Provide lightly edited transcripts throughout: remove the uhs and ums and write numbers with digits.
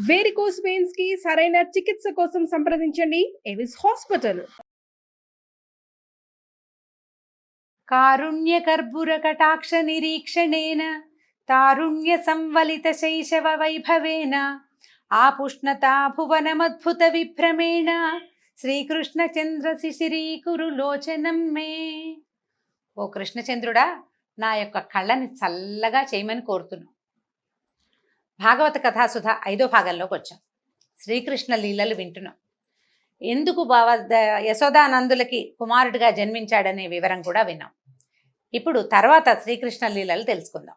Varicose veins కి సరైన చికిత్స కోసం సంప్రదించండి ఎవిస్ హాస్పిటల్. కారుణ్య కర్పూర కటాక్ష నిరీక్షణేన తారుణ్య సంవలిత శైశవ వైభవేన ఆపుష్ణతా భువనమద్భుత విభ్రమేణ శ్రీకృష్ణ చంద్ర శిశిరీకురు లోచనం మే. ఓ కృష్ణచంద్రుడా, నా యొక్క కళ్ళని చల్లగా చేయమని కోరుతున్నాను. భాగవత కథాసుధ 5వ భాగంలోకి వచ్చాం. శ్రీకృష్ణ లీలలు వింటున్నాం. ఎందుకు యశోదానందులకి కుమారుడిగా జన్మించాడనే వివరం కూడా విన్నాం. ఇప్పుడు తర్వాత శ్రీకృష్ణ లీలలు తెలుసుకుందాం.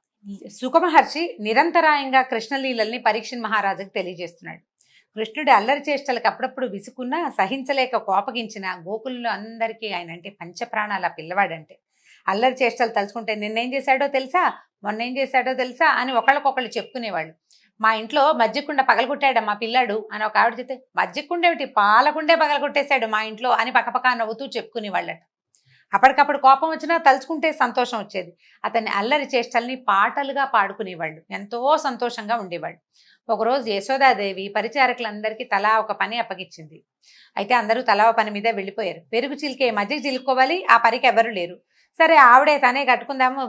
సుఖమహర్షి నిరంతరాయంగా కృష్ణలీలల్ని పరీక్షణ్ మహారాజుకి తెలియజేస్తున్నాడు. కృష్ణుడి అల్లరి చేష్టలకు అప్పుడప్పుడు విసుకున్నా సహించలేక కోపగించిన గోకులంలో అందరికీ ఆయన అంటే పంచప్రాణాల పిల్లవాడంటే. అల్లరి చేష్టలు తలుచుకుంటే నిన్నేం చేశాడో తెలుసా, మొన్నేం చేశాడో తెలుసా అని ఒకళ్ళకొకళ్ళు చెప్పుకునేవాళ్ళు. మా ఇంట్లో మజ్జిగకుండ పగలగొట్టాడు మా పిల్లాడు అని ఒక ఆవిడ చెప్తే, మజ్జిగకుండ ఏమిటి, పాలకుండే పగలగొట్టేశాడు మా ఇంట్లో అని పక్కపక్క నవ్వుతూ చెప్పుకునేవాళ్ళట. అప్పటికప్పుడు కోపం వచ్చినా తలుచుకుంటే సంతోషం వచ్చేది. అతన్ని అల్లరి చేష్టల్ని పాటలుగా పాడుకునేవాళ్ళు, ఎంతో సంతోషంగా ఉండేవాళ్ళు. ఒకరోజు యశోదాదేవి పరిచారకులందరికీ తలా ఒక పని అప్పగించింది. అయితే అందరూ తలా ఒక పని మీద వెళ్ళిపోయారు. పెరుగు చిలికే మజ్జిగ చిలుక్కోవాలి, ఆ పనికి ఎవరు లేరు. సరే ఆవిడే తనే కట్టుకుందాము,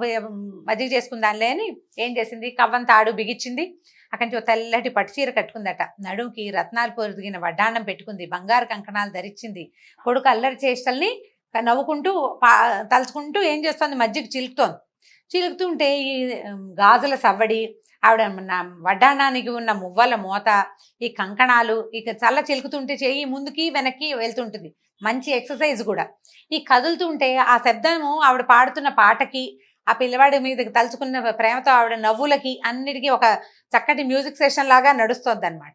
మజ్జిగ చేసుకుందాంలే అని ఏం చేసింది, కవ్వం తాడు బిగించింది. అక్కడి నుంచి తెల్లటి పట్టుచీర కట్టుకుందట. నడుముకి రత్నాలు పొదిగిన వడ్డాణం పెట్టుకుంది, బంగారు కంకణాలు ధరించింది. కొడుకు అల్లరి చేష్టల్ని నవ్వుకుంటూ తలుచుకుంటూ ఏం చేస్తోంది, మజ్జిగ చిలుకుతుంటే ఈ గాజుల సవ్వడి, ఆవిడ వడ్డాణానికి ఉన్న మువ్వల మోత, ఈ కంకణాలు ఇక చల్ల చిలుకుతుంటే చెయ్యి ముందుకి వెనక్కి వెళ్తుంటుంది. మంచి ఎక్సర్సైజ్ కూడా. ఈ కదులుతుంటే ఆ శబ్దము ఆవిడ పాడుతున్న పాటకి, ఆ పిల్లవాడి మీద తలుచుకున్న ప్రేమతో ఆవిడ నవ్వులకి అన్నిటికీ ఒక చక్కటి మ్యూజిక్ సెషన్ లాగా నడుస్తుంది అనమాట.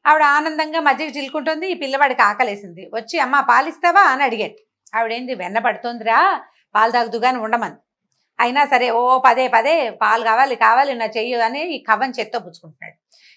ఆవిడ ఆనందంగా మజ్జిగ చిలుకుంటుంది. ఈ పిల్లవాడికి ఆకలేసింది. వచ్చి అమ్మ పాలిస్తావా అని అడిగేట. ఆవిడేంది, వెన్న పడుతుందిరా, పాలు తాగుతుగాని ఉండమని. అయినా సరే ఓ పదే పదే పాలు కావాలి నా చెయ్యి అని ఈ కవ్వని చేత్తో పుచ్చుకుంటున్నాడు.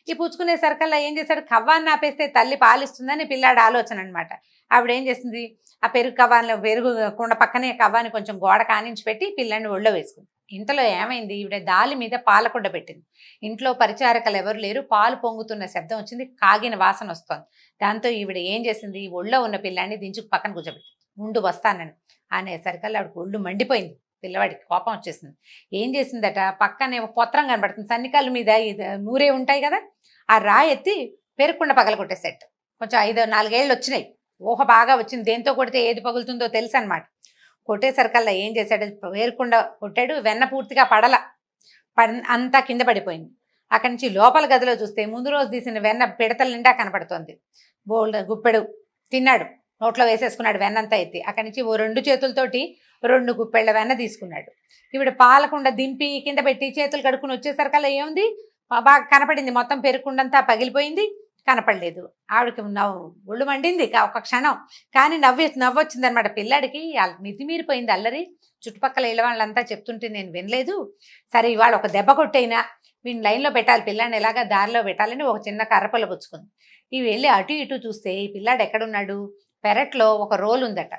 ఈ పుచ్చుకునే సరికల్లా ఏం చేశాడు, కవ్వాన్ని ఆపేస్తే తల్లి పాలిస్తుందని పిల్లాడి ఆలోచన అనమాట. ఆవిడ ఏం చేసింది, ఆ పెరుగు కుండ పక్కనే కవ్వాన్ని కొంచెం గోడ కానించి పెట్టి పిల్లాడిని ఒళ్ళో వేసుకుంది. ఇంతలో ఏమైంది, ఈవిడ దాలి మీద పాలకుండ పెట్టింది. ఇంట్లో పరిచారకులు ఎవరు లేరు. పాలు పొంగుతున్న శబ్దం వచ్చింది, కాగిన వాసన వస్తోంది. దాంతో ఈవిడ ఏం చేసింది, ఒళ్ళో ఉన్న పిల్లాడిని దించుకు పక్కన కూర్చోబెట్టి ఉండు వస్తానని అనేసరికల్లా ఆవిడకు ఒళ్ళు మండిపోయింది. పిల్లవాడికి కోపం వచ్చేసింది. ఏం చేసిందట, పక్కనే ఒక పొత్రం కనబడుతుంది, సన్నికాల మీద నూరే ఉంటాయి కదా, ఆ రాయి ఎత్తి పెరుక్కుండ పగలగొట్టేసేట. కొంచెం 4 ఏళ్ళు వచ్చినాయి, ఊహ బాగా వచ్చింది. దేంతో కొడితే ఏది పగులుతుందో తెలుసు అనమాట. కొట్టేసరికల్లా ఏం చేశాడు, వేరుకుండా కొట్టాడు. వెన్న పూర్తిగా అంతా కింద పడిపోయింది. అక్కడి నుంచి లోపల గదిలో చూస్తే ముందు రోజు తీసిన వెన్న పిడతల నిండా కనపడుతోంది. బోల్డ్ గుప్పెడు తిన్నాడు, నోట్లో వేసేసుకున్నాడు వెన్నంతా ఎత్తి. అక్కడి నుంచి 2 చేతులతోటి 2 గుప్పెళ్ళ వెన్న తీసుకున్నాడు. ఈవిడ పాలకుండా దింపి కింద పెట్టి చేతులు కడుక్కుని వచ్చేసరికల్లా ఏముంది, బాగా కనపడింది. మొత్తం పెరుకుండంతా పగిలిపోయింది, కనపడలేదు. ఆవిడకి ఒళ్ళు మండింది ఒక క్షణం. కానీ నవ్వొచ్చింది అనమాట. పిల్లాడికి మితిమీరిపోయింది అల్లరి. చుట్టుపక్కల ఇళ్ళ వాళ్ళంతా చెప్తుంటే నేను వినలేదు. సరే ఇవాళ ఒక దెబ్బ కొట్టైనా వీడిని లైన్లో పెట్టాలి, పిల్లాడిని ఎలాగా దారిలో పెట్టాలని ఒక చిన్న కర్రపొల పుచ్చుకుంది. ఇవి వెళ్ళి అటు ఇటు చూస్తే ఈ పిల్లాడు ఎక్కడున్నాడు, పెరట్లో ఒక రోలు ఉందట.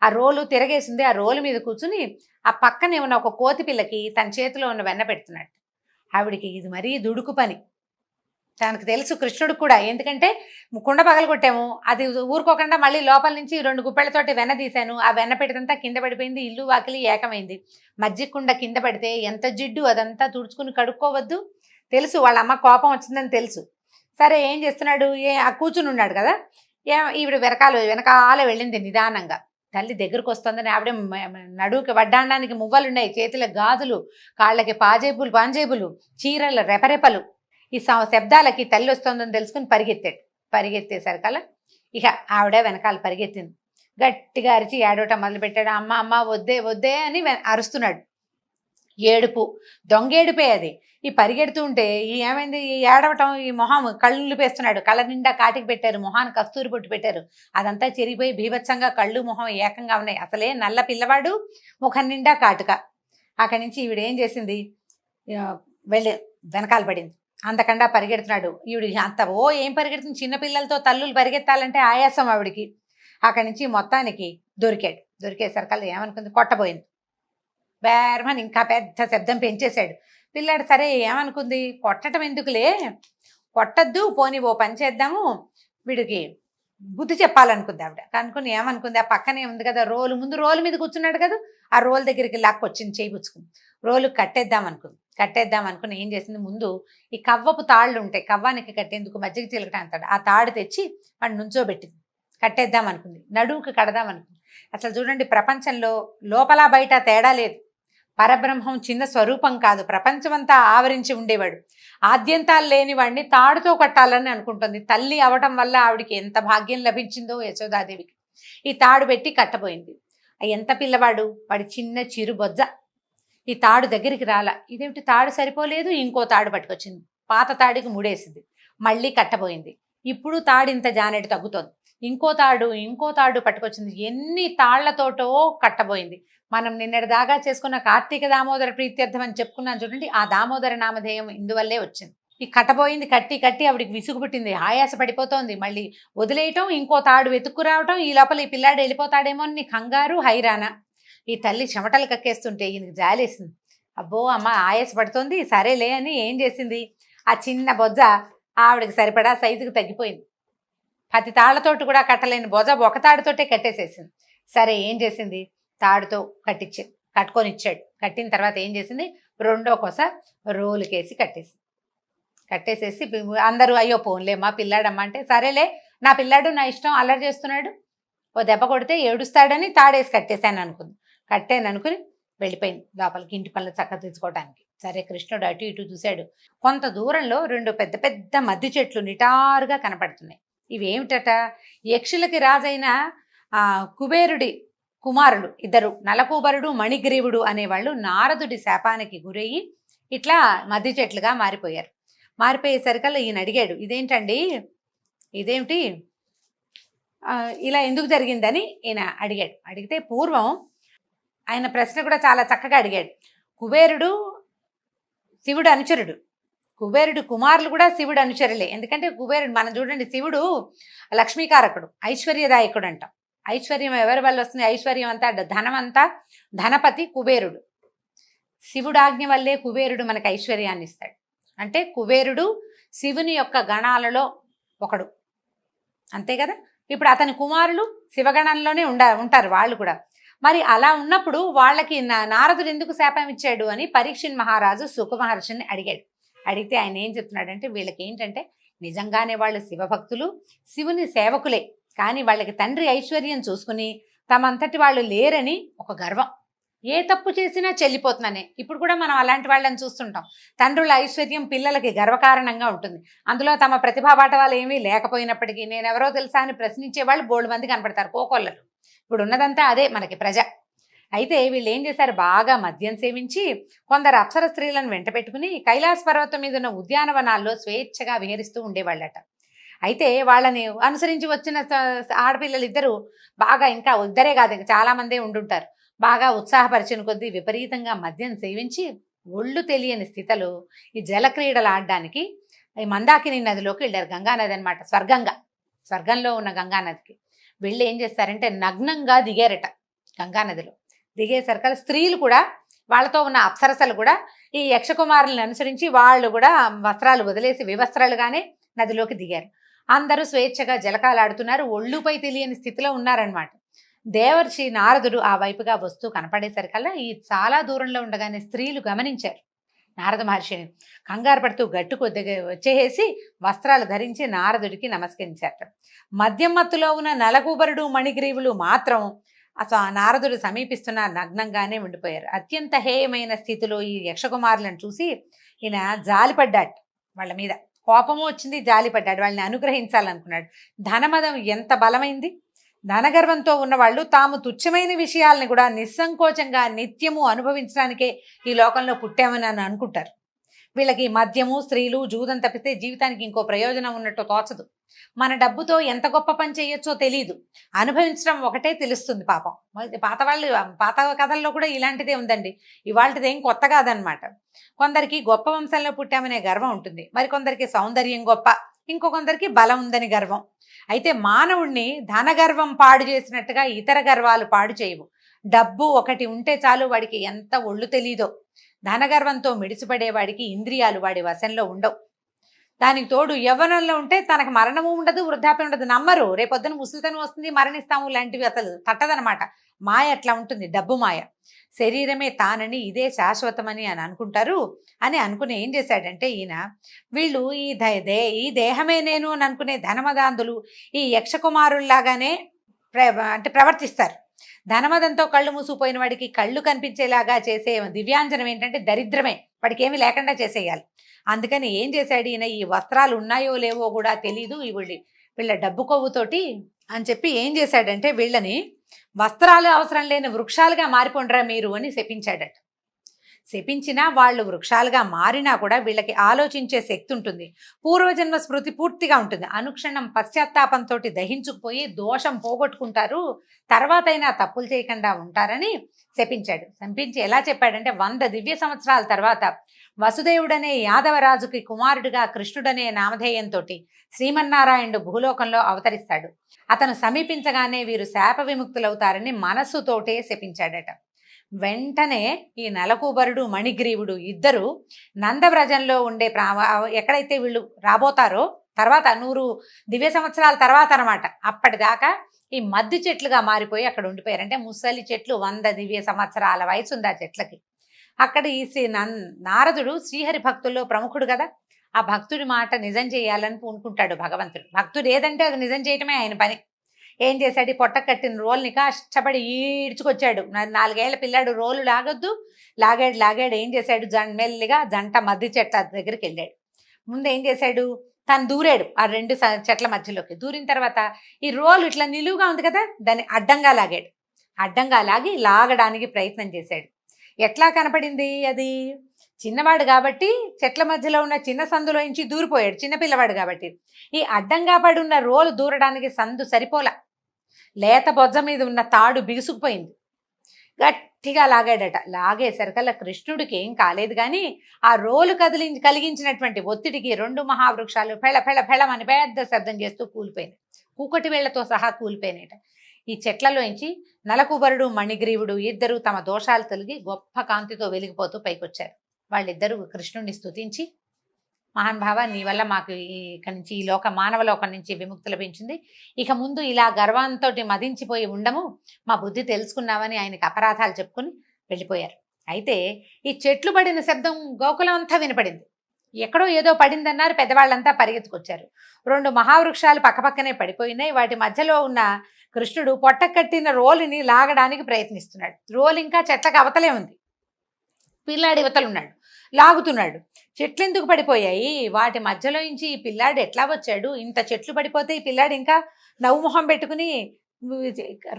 ఆ రోలు తిరగేసింది. ఆ రోలు మీద కూర్చుని ఆ పక్కనే ఉన్న ఒక కోతి పిల్లకి తన చేతిలో ఉన్న వెన్న పెడుతున్నాడు. ఆవిడికి ఇది మరీ దుడుకు పని. తనకు తెలుసు కృష్ణుడికి కూడా, ఎందుకంటే కుండ పగలగొట్టాము, అది ఊరుకోకుండా మళ్ళీ లోపల నుంచి 2 గుప్పెళ్లతోటి వెన్న తీశాను. ఆ వెన్న పెడితంతా కింద పడిపోయింది, ఇల్లు వాకిలి ఏకమైంది. మజ్జిగ కుండ కింద పడితే ఎంత జిడ్డు, అదంతా తుడుచుకుని కడుక్కోవద్దు తెలుసు. వాళ్ళ అమ్మ కోపం వచ్చిందని తెలుసు. సరే ఏం చేస్తున్నాడు, ఆ కూర్చుని ఉన్నాడు కదా, ఈవిడ వెనకాల వెళ్ళింది నిదానంగా. తల్లి దగ్గరకు వస్తుందని ఆవిడ నడువుకి వడ్డాండానికి మువ్వలున్నాయి, చేతులకు గాజులు, కాళ్ళకి పాంజేబులు, చీరల రెపరెపలు. ఈ శబ్దాలకి తల్లి వస్తుందని తెలుసుకుని పరిగెత్తేసరికల్లా ఇక ఆవిడ వెనకాల పరిగెత్తింది. గట్టిగా అరిచి ఏడవటం మొదలుపెట్టాడు. అమ్మ వద్దే అని అరుస్తున్నాడు. ఏడుపు, దొంగేడుపే అది. ఈ పరిగెడుతూ ఉంటే ఏమైంది, ఈ ఏడవటం, ఈ మొహం కళ్ళు పేస్తున్నాడు. కళ్ళ నిండా కాటికి పెట్టారు, మొహాన్ని కస్తూరి పొట్టు పెట్టారు. అదంతా చెరిగిపోయి బీభత్సంగా కళ్ళు మొహం ఏకంగా ఉన్నాయి. అసలే నల్ల పిల్లవాడు, ముఖం నిండా కాటుక. అక్కడి నుంచి ఈవిడ ఏం చేసింది, వెళ్ళి వెనకాల పడింది. అంతకండా పరిగెడుతున్నాడు. ఈవిడ ఏం పరిగెడుతుంది, చిన్నపిల్లలతో తల్లులు పరిగెత్తాలంటే ఆయాసం ఆవిడికి. అక్కడి నుంచి మొత్తానికి దొరికేసరికల్లా ఏమనుకుంది, కొట్టబోయింది. బేరమని ఇంకా పెద్ద శబ్దం పెంచేశాడు పిల్లాడు. సరే ఏమనుకుంది, కొట్టడం ఎందుకులే, కొట్టద్దు, పోనీ ఓ పని చేద్దాము, వీడికి బుద్ధి చెప్పాలనుకుంది ఆవిడ. కనుకొని ఏమనుకుంది, ఆ పక్కనే ఉంది కదా రోలు, ముందు రోలు మీద కూర్చున్నాడు కదా, ఆ రోలు దగ్గరికి లాక్కొచ్చింది, చేయి పుచ్చుకుంది. రోలు కట్టేద్దాం అనుకుంది. కట్టేద్దాం అనుకుని ఏం చేసింది, ముందు ఈ కవ్వపు తాళ్ళు ఉంటాయి, కవ్వానికి కట్టేందుకు మజ్జిగ చిలకటం అంటాడు, ఆ తాడు తెచ్చి వాడు నుంచోబెట్టింది. కట్టేద్దాం అనుకుంది, నడువుకి కడదాం అనుకుంది. అసలు చూడండి, ప్రపంచంలో లోపల బయట తేడా లేదు. పరబ్రహ్మం చిన్న స్వరూపం కాదు, ప్రపంచమంతా ఆవరించి ఉండేవాడు. ఆద్యంతాలు లేని వాడిని తాడుతో కట్టాలని అనుకుంటుంది. తల్లి అవటం వల్ల ఆవిడికి ఎంత భాగ్యం లభించిందో యశోదాదేవికి. ఈ తాడు పెట్టి కట్టబోయింది. ఎంత పిల్లవాడు, వాడి చిన్న చిరు బొజ్జ. ఈ తాడు దగ్గరికి రాలా. ఇదేమిటి తాడు సరిపోలేదు, ఇంకో తాడు పట్టుకొచ్చింది, పాత తాడికి ముడేసింది, మళ్ళీ కట్టబోయింది. ఇప్పుడు తాడు ఇంత జానెడు తగ్గుతోంది, ఇంకో తాడు పట్టుకొచ్చింది. ఎన్ని తాళ్లతోటో కట్టబోయింది. మనం నిన్నటి దాకా చేసుకున్న కార్తీక దామోదర ప్రీత్యర్థం అని చెప్పుకున్నాను చూడండి, ఆ దామోదర నామధేయం ఇందువల్లే వచ్చింది. ఈ కట్టబోయింది, కట్టి కట్టి ఆవిడికి విసుగు పుట్టింది, ఆయాస పడిపోతోంది. మళ్ళీ వదిలేయటం, ఇంకో తాడు వెతుక్కురావటం, ఈ లోపల ఈ పిల్లాడు వెళ్ళిపోతాడేమో అని కంగారు హైరాణ. ఈ తల్లి చెమటలు కక్కేస్తుంటే ఈయనకి జాలేసింది. అబ్బో అమ్మ ఆయాస పడుతోంది, సరేలే అని ఏం చేసింది, ఆ చిన్న బొజ్జ ఆవిడకి సరిపడా సైజుకి తగ్గిపోయింది. 10 తాళ్లతోటి కూడా కట్టలేని బొజ్జ ఒక తాడుతోటే కట్టేసేసింది. సరే ఏం చేసింది, తాడుతో కట్టుకొని ఇచ్చాడు. కట్టిన తర్వాత ఏం చేసింది, రెండో కొస రోలుకేసి కట్టేసేసి అందరూ అయ్యో పోన్లేమ్మా పిల్లాడమ్మా అంటే, సరేలే నా పిల్లాడు నా ఇష్టం, అల్లరి చేస్తున్నాడు, ఓ దెబ్బ కొడితే ఏడుస్తాడని తాడేసి కట్టాను అనుకుని వెళ్ళిపోయింది లోపలికి, ఇంటి పనులు చక్క తీసుకోవడానికి. సరే కృష్ణుడు అటు ఇటు చూశాడు. కొంత దూరంలో 2 పెద్ద పెద్ద మద్ది చెట్లు నిటారుగా కనపడుతున్నాయి. ఇవేమిటట, యక్షులకి రాజైన కుబేరుడి కుమారుడు ఇద్దరు, నలకూబరుడు మణిగ్రీవుడు అనేవాళ్ళు నారదుడి శాపానికి గురయ్యి ఇట్లా మద్ది చెట్లుగా మారిపోయారు. మారిపోయేసరికల్లా ఈయన అడిగాడు, ఇదేమిటి ఇలా ఎందుకు జరిగిందని ఈయన అడిగాడు. అడిగితే పూర్వం ఆయన ప్రశ్న కూడా చాలా చక్కగా అడిగాడు. కుబేరుడు శివుడు అనుచరుడు, కుబేరుడు కుమారులు కూడా శివుడు అనుచరులే. ఎందుకంటే కుబేరుడు, మనం చూడండి, శివుడు లక్ష్మీకారకుడు, ఐశ్వర్యదాయకుడు అంటాం. ఐశ్వర్యం ఎవరి వల్ల వస్తుంది, ఐశ్వర్యం అంతా ధనమంతా ధనపతి కుబేరుడు. శివుడాజ్ఞ వల్లే కుబేరుడు మనకు ఐశ్వర్యాన్ని ఇస్తాడు. అంటే కుబేరుడు శివుని యొక్క గణాలలో ఒకడు, అంతే కదా. ఇప్పుడు అతని కుమారులు శివగణంలోనే ఉంటారు వాళ్ళు కూడా. మరి అలా ఉన్నప్పుడు వాళ్ళకి నారదుడు ఎందుకు శాపం ఇచ్చాడు అని పరీక్షిన్ మహారాజు సుఖ మహర్షిని అడిగాడు. అడిగితే ఆయన ఏం చెప్తున్నాడంటే, వీళ్ళకి ఏంటంటే నిజంగానే వాళ్ళు శివభక్తులు, శివుని సేవకులే, కానీ వాళ్ళకి తండ్రి ఐశ్వర్యం చూసుకుని తమంతటి వాళ్ళు లేరని ఒక గర్వం. ఏ తప్పు చేసినా చెల్లిపోతున్నానే. ఇప్పుడు కూడా మనం అలాంటి వాళ్ళని చూస్తుంటాం. తండ్రుల ఐశ్వర్యం పిల్లలకి గర్వకారణంగా ఉంటుంది. అందులో తమ ప్రతిభా పాఠవాలు ఏమీ లేకపోయినప్పటికీ నేనెవరో తెలుసా అని ప్రశ్నించే వాళ్ళు బోల్డ్ మంది కనపడతారు, కోకొల్లలు. ఇప్పుడు ఉన్నదంతా అదే మనకి ప్రజ. అయితే వీళ్ళు ఏం చేశారు, బాగా మద్యం సేవించి కొందరు అప్సర స్త్రీలను వెంట పెట్టుకుని కైలాస పర్వతం మీద ఉన్న ఉద్యానవనాల్లో స్వేచ్ఛగా విహరిస్తూ ఉండేవాళ్ళట. అయితే వాళ్ళని అనుసరించి వచ్చిన ఆడపిల్లలు ఇద్దరు బాగా, ఇంకా ఇద్దరే కాదు ఇంకా చాలా మందే ఉండుంటారు, బాగా ఉత్సాహపరిచిన కొద్దీ విపరీతంగా మద్యం సేవించి ఒళ్ళు తెలియని స్థితిలో ఈ జలక్రీడలు ఆడడానికి ఈ మందాకిని నదిలోకి వెళ్ళారు. గంగానది అనమాట, స్వర్గంలో ఉన్న గంగానదికి వెళ్ళి ఏం చేస్తారంటే నగ్నంగా దిగారట గంగానదిలో. దిగేసరికి స్త్రీలు కూడా, వాళ్ళతో ఉన్న అప్సరసలు కూడా ఈ యక్షకుమారులను అనుసరించి వాళ్ళు కూడా వస్త్రాలు వదిలేసి వివస్త్రాలుగానే నదిలోకి దిగారు. అందరూ స్వేచ్ఛగా జలకాలాడుతున్నారు, ఒళ్ళుపై తెలియని స్థితిలో ఉన్నారనమాట. దేవర్షి నారదుడు ఆ వైపుగా వస్తూ కనపడేసరికల్లా ఈ చాలా దూరంలో ఉండగానే స్త్రీలు గమనించారు నారద మహర్షిని. కంగారు పడుతూ గట్టుకు వచ్చేసి వస్త్రాలు ధరించి నారదుడికి నమస్కరించారట. మద్యం మత్తులో ఉన్న నలకూబరుడు మణిగ్రీవులు మాత్రం అసలు నారదుడు సమీపిస్తున్న నగ్నంగానే ఉండిపోయారు. అత్యంత హేయమైన స్థితిలో ఈ యక్షకుమారులను చూసి ఈయన జాలిపడ్డాడు, వాళ్ళ మీద కోపము వచ్చింది, జాలిపడ్డాడు, వాళ్ళని అనుగ్రహించాలనుకున్నాడు. ధనమదం ఎంత బలమైంది. ధనగర్వంతో ఉన్నవాళ్ళు తాము తుచ్చమైన విషయాలని కూడా నిస్సంకోచంగా నిత్యము అనుభవించడానికే ఈ లోకంలో పుట్టామని అని అనుకుంటారు. వీళ్ళకి మద్యము, స్త్రీలు, జూదం తప్పితే జీవితానికి ఇంకో ప్రయోజనం ఉన్నట్టు తోచదు. మన డబ్బుతో ఎంత గొప్ప పని చేయొచ్చో తెలియదు, అనుభవించడం ఒకటే తెలుస్తుంది. పాపం పాత కథల్లో కూడా ఇలాంటిదే ఉందండి, ఇవాళదేం కొత్త కాదనమాట. కొందరికి గొప్ప వంశంలో పుట్టామనే గర్వం ఉంటుంది, మరి కొందరికి సౌందర్యం గొప్ప, ఇంకొందరికి బలం ఉందని గర్వం. అయితే మానవుణ్ణి ధనగర్వం పాడు చేసినట్టుగా ఇతర గర్వాలు పాడు చేయవు. డబ్బు ఒకటి ఉంటే చాలు, వాడికి ఎంత ఒళ్ళు తెలీదో. ధనగర్వంతో మిడిసిపడేవాడికి ఇంద్రియాలు వాడి వశంలో ఉండవు. దానికి తోడు యవ్వనంలో ఉంటే తనకు మరణము ఉండదు, వృద్ధాప్యం ఉండదు. నమ్మరు, రేపొద్దున ముసలితనం వస్తుంది, మరణిస్తాము లాంటివి అసలు తట్టదనమాట. మాయ అట్లా ఉంటుంది, డబ్బు మాయ. శరీరమే తానని, ఇదే శాశ్వతమని అని అనుకుంటారు. అని అనుకుని ఏం చేశాడంటే ఈయన, వీళ్ళు ఈ దేహమే నేను అని అనుకునే ధనమదాంధులు ఈ యక్షకుమారుల్లాగానే అంటే ప్రవర్తిస్తారు. ధనమదంతో కళ్ళు మూసుకుపోయిన వాడికి కళ్ళు కనిపించేలాగా చేసే దివ్యాంజనం ఏంటంటే దరిద్రమే, వాడికి ఏమీ లేకుండా చేసేయాలి. అందుకని ఏం చేశాడు ఈయన, ఈ వస్త్రాలు ఉన్నాయో లేవో కూడా తెలీదు వీళ్ళ డబ్బు కొవ్వుతోటి అని చెప్పి ఏం చేశాడంటే వీళ్ళని వస్త్రాలు అవసరం లేని వృక్షాలుగా మారిపోండ్రా మీరు అని శపించాడట. శపించినా వాళ్ళు వృక్షాలుగా మారినా కూడా వీళ్ళకి ఆలోచించే శక్తి ఉంటుంది, పూర్వజన్మ స్మృతి పూర్తిగా ఉంటుంది. అనుక్షణం పశ్చాత్తాపంతో దహించుకుపోయి దోషం పోగొట్టుకుంటారు, తర్వాత అయినా తప్పులు చేయకుండా ఉంటారని శపించాడు. శపించి ఎలా చెప్పాడంటే 100 దివ్య సంవత్సరాల తర్వాత వసుదేవుడనే యాదవరాజుకి కుమారుడిగా కృష్ణుడనే నామధేయంతో శ్రీమన్నారాయణుడు భూలోకంలో అవతరిస్తాడు. అతను సమీపించగానే వీరు శాప విముక్తులవుతారని మనస్సుతోటే శపించాడట. వెంటనే ఈ నలకూబరుడు మణిగ్రీవుడు ఇద్దరు నందవ్రజంలో ఉండే ఎక్కడైతే వీళ్ళు రాబోతారో తర్వాత 100 దివ్య సంవత్సరాల తర్వాత అనమాట, అప్పటిదాకా ఈ మద్ది చెట్లుగా మారిపోయి అక్కడ ఉండిపోయారు. అంటే ముసలి చెట్లు, 100 దివ్య సంవత్సరాల వయసు ఉంది ఆ చెట్లకి. అక్కడ ఈ నారదుడు శ్రీహరి భక్తుల్లో ప్రముఖుడు కదా, ఆ భక్తుడి మాట నిజం చేయాలని పూనుకుంటాడు భగవంతుడు. భక్తుడు ఏదంటే అది నిజం చేయటమే ఆయన పని. ఏం చేశాడు, ఈ పొట్ట కట్టిన రోల్ని కష్టపడి ఈడ్చుకొచ్చాడు. 4 ఏళ్ల పిల్లాడు రోలు లాగాడు. ఏం చేశాడు, మెల్లిగా జంట మద్ది చెట్ల దగ్గరికి వెళ్ళాడు. ముందు ఏం చేశాడు, తను దూరాడు ఆ 2 చెట్ల మధ్యలోకి. దూరిన తర్వాత ఈ రోలు ఇట్లా నిలువుగా ఉంది కదా, దాన్ని అడ్డంగా లాగాడు. అడ్డంగా లాగడానికి ప్రయత్నం చేశాడు. ఎట్లా కనపడింది, అది చిన్నవాడు కాబట్టి చెట్ల మధ్యలో ఉన్న చిన్న సందులో నుంచి దూరిపోయాడు, చిన్నపిల్లవాడు కాబట్టి. ఈ అడ్డంగా పడి ఉన్న రోలు దూరడానికి సందు సరిపోలా, లేత బొజ్జ మీద ఉన్న తాడు బిగుసుకుపోయింది. గట్టిగా లాగాడట. లాగేసరికల్లా కృష్ణుడికి ఏం కాలేదు, కానీ ఆ రోలు కలిగించినటువంటి ఒత్తిడికి 2 మహావృక్షాలు ఫెళమని పెద్ద శబ్దం చేస్తూ కూలిపోయినాయి. కూకటి వేళ్లతో సహా కూలిపోయినాయట. ఈ చెట్లలోంచి నలకుబరుడు మణిగ్రీవుడు ఇద్దరు తమ దోషాలు తొలగి గొప్ప కాంతితో వెలిగిపోతూ పైకొచ్చారు. వాళ్ళిద్దరూ కృష్ణుడిని స్తుతించి, మహానుభావ, నీ వల్ల మాకు ఇక్కడి నుంచి ఈ మానవలోకం నుంచి విముక్తి లభించింది, ఇక ముందు ఇలా గర్వంతో మదించిపోయి ఉండము, మా బుద్ధి తెలుసుకున్నామని ఆయనకి అపరాధాలు చెప్పుకుని వెళ్ళిపోయారు. అయితే ఈ చెట్లు పడిన శబ్దం గోకులం అంతా వినపడింది. ఎక్కడో ఏదో పడిందన్నారు, పెద్దవాళ్ళంతా పరిగెత్తుకొచ్చారు. 2 మహావృక్షాలు పక్కపక్కనే పడిపోయినాయి. వాటి మధ్యలో ఉన్న కృష్ణుడు పొట్ట కట్టిన రోలుని లాగడానికి ప్రయత్నిస్తున్నాడు. రోలు ఇంకా చెట్లకు అవతలే ఉంది, పిల్లాడి ఇవతలున్నాడు, లాగుతున్నాడు. చెట్లు ఎందుకు పడిపోయాయి, వాటి మధ్యలో నుంచి ఈ పిల్లాడు ఎట్లా వచ్చాడు, ఇంత చెట్లు పడిపోతే ఈ పిల్లాడు ఇంకా నవ్వు మొహం పెట్టుకుని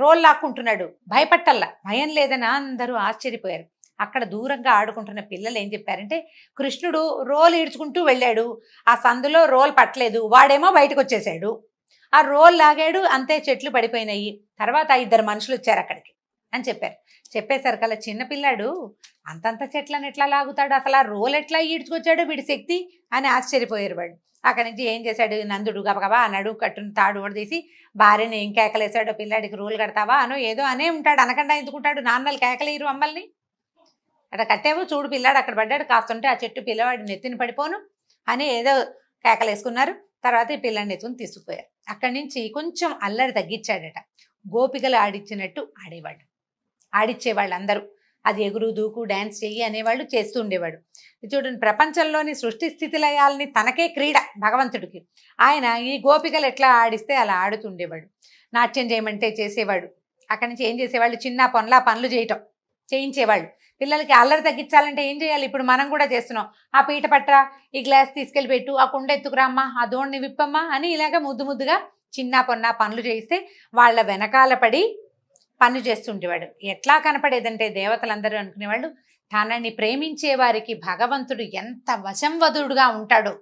రోల్ లాక్కుంటున్నాడు. భయపట్టల్లా, భయం లేదని అందరూ ఆశ్చర్యపోయారు. అక్కడ దూరంగా ఆడుకుంటున్న పిల్లలు ఏం చెప్పారంటే, కృష్ణుడు రోల్ ఈడ్చుకుంటూ వెళ్ళాడు, ఆ సందులో రోల్ పట్టలేదు, వాడేమో బయటకు వచ్చేసాడు, ఆ రోల్ లాగాడు, అంతే చెట్లు పడిపోయినాయి. తర్వాత 2 మనుషులు వచ్చారు అక్కడికి అని చెప్పారు. చెప్పేసరికల్లా చిన్నపిల్లాడు అంతంత చెట్లను ఎట్లా లాగుతాడు, అసలు ఆ రోల్ ఎట్లా ఈడ్చుకొచ్చాడు వీడి శక్తి అని ఆశ్చర్యపోయారు వాళ్ళు. అక్కడి నుంచి ఏం చేశాడు, నందుడు గబగబా ఆ నడువు కట్టును తాడు ఓడదీసి భార్యని ఏం కేకలేశాడు, పిల్లాడికి రోల్ కడతావా అనో ఏదో అనే ఉంటాడు, అనకుండా ఎందుకుంటాడు, నాన్నలు కేకలేరు అమ్మల్ని, అట్లా కట్టావు చూడు పిల్లాడు అక్కడ పడ్డాడు, కాస్తుంటే ఆ చెట్టు పిల్లవాడి నెత్తిని పడిపోను అని ఏదో కేకలేసుకున్నారు. తర్వాత ఈ పిల్లాడిని ఎత్తుకుని తీసుకుపోయారు. అక్కడి నుంచి కొంచెం అల్లరి తగ్గించాడట. గోపికలు ఆడిచ్చినట్టు ఆడిచ్చేవాళ్ళు అందరూ. అది ఎగురు దూకు డ్యాన్స్ చెయ్యి అనేవాళ్ళు, చేస్తూ ఉండేవాడు. చూడండి, ప్రపంచంలోని సృష్టి స్థితి లయాల్ని తనకే క్రీడ భగవంతుడికి. ఆయన ఈ గోపికలు ఎట్లా ఆడిస్తే అలా ఆడుతుండేవాడు. నాట్యం చేయమంటే చేసేవాడు. అక్కడి నుంచి ఏం చేసేవాళ్ళు, చిన్న పనులు చేయించేవాళ్ళు. పిల్లలకి అల్లరి తగ్గించాలంటే ఏం చేయాలి, ఇప్పుడు మనం కూడా చేస్తున్నాం. ఆ పీట పట్రా, ఈ గ్లాస్ తీసుకెళ్ళి పెట్టు, ఆ కుండ ఎత్తుకురామ్మా, ఆ దోణ్ణి విప్పమ్మా అని ఇలాగ ముద్దుగా చిన్న పనులు చేయిస్తే వాళ్ళ వెనకాల పడి పనులు చేస్తుండేవాడు. ఎట్లా కనపడేదంటే దేవతలందరూ అనుకునేవాళ్ళు, తనని ప్రేమించే వారికి భగవంతుడు ఎంత వశంవదుడుగా ఉంటాడో,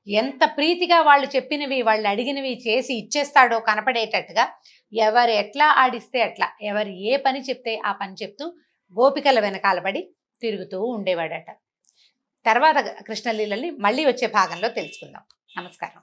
ఎంత ప్రీతిగా వాళ్ళు చెప్పినవి వాళ్ళు అడిగినవి చేసి ఇచ్చేస్తాడో కనపడేటట్టుగా ఎవరు ఎట్లా ఆడిస్తే అట్లా, ఎవరు ఏ పని చెప్తే ఆ పని చెప్తూ గోపికల వెనకాలబడి తిరుగుతూ ఉండేవాడట. తర్వాత కృష్ణలీలని మళ్ళీ వచ్చే భాగంలో తెలుసుకుందాం. నమస్కారం.